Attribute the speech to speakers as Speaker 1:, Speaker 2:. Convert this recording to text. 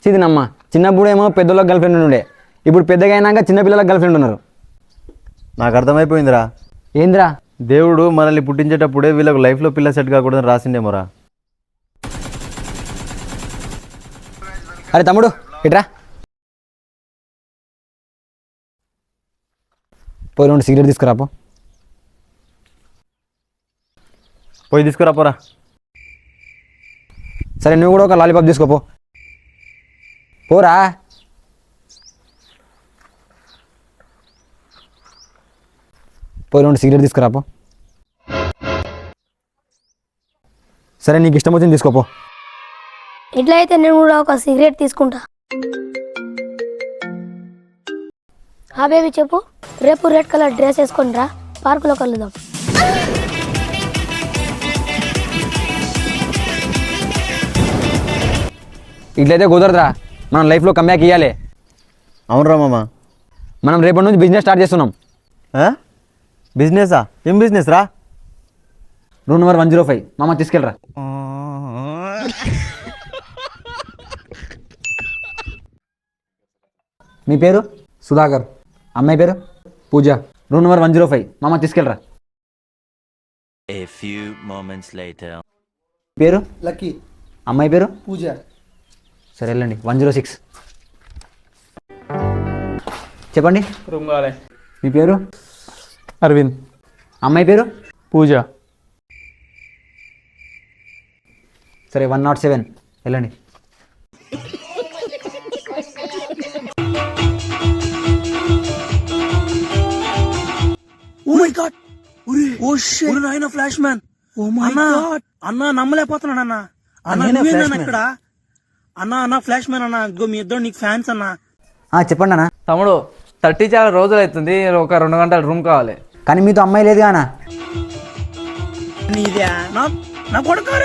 Speaker 1: చిదినమ్మ చిన్నప్పుడేమో పెద్దోళ్ళకి girl friend ఉండే, ఇప్పుడు పెద్దగా అయినాక చిన్నపిల్లలకు గర్ల్ ఫ్రెండ్ ఉన్నారు.
Speaker 2: నాకు అర్థమైపోయిందిరా.
Speaker 1: ఏంద్రా?
Speaker 2: దేవుడు మనల్ని పుట్టించేటప్పుడే వీళ్ళకు లైఫ్లో పిల్ల సెట్ కాకూడదని రాసిండేమోరా.
Speaker 1: అరే తమ్ముడు ఇట్రా, పోయి 2 సిగరెట్ తీసుకురాపో.
Speaker 2: పోయి తీసుకురా పోరా.
Speaker 1: సరే నువ్వు కూడా ఒక లాలీపాప్ తీసుకోపో. పోరా. పోయి 2 సిగరెట్ తీసుకురాపో. సరే నీకు ఇష్టం వచ్చింది తీసుకోపో.
Speaker 3: ఇట్లా అయితే నేను కూడా ఒక సిగరెట్ తీసుకుంటా. ఆ బేబీ చెప్పు, రేపు రెడ్ కలర్ డ్రెస్ వేసుకొని రా, పార్కులో కలుద్దాం.
Speaker 1: ఇట్లయితే కుదరదురా, మనం లైఫ్లో కమ్బ్యాక్ ఇవ్వాలి.
Speaker 2: అవునరా మామ.
Speaker 1: మనం రేపటి నుంచి బిజినెస్ స్టార్ట్ చేస్తున్నాం.
Speaker 2: బిజినెసా? ఏం బిజినెస్ రా?
Speaker 1: రూమ్ నెంబర్ 105 మామ తీసుకెళ్ళరా. మీ పేరు?
Speaker 4: సుధాకర్.
Speaker 1: అమ్మాయి పేరు? పూజ. రూమ్ నెంబర్ 105 మామ తీసుకెళ్ళరా.
Speaker 5: A few moments later.
Speaker 1: పేరు?
Speaker 4: లక్కీ.
Speaker 1: అమ్మాయి పేరు?
Speaker 4: పూజ.
Speaker 1: సరే వెళ్ళండి. 106 చెప్పండి.
Speaker 4: రూమ్ కావాలి.
Speaker 1: మీ పేరు?
Speaker 4: అరవింద్.
Speaker 1: అమ్మాయి పేరు?
Speaker 4: పూజ.
Speaker 1: సరే 107 వెళ్ళండి.
Speaker 6: Oh my god, oh shit, నాయనా flash man. Oh my god అన్నా, నమ్మలేకపోతున్నాను అన్నా. అన్నా నువ్వేనా ఇక్కడ? అన్నా ఫ్లాష్ మ్యాన్ అన్నా, ఇదిగో మీ ఇద్దరు నీకు ఫ్యాన్స్ అన్నా.
Speaker 1: చెప్పండి అన్న.
Speaker 4: తమ్ముడు 30 చాలా రోజులు అవుతుంది, ఒక 2 గంటల రూమ్ కావాలి.
Speaker 1: కానీ మీతో అమ్మాయి లేదు కానా?
Speaker 6: నీదే నా కొడుకు.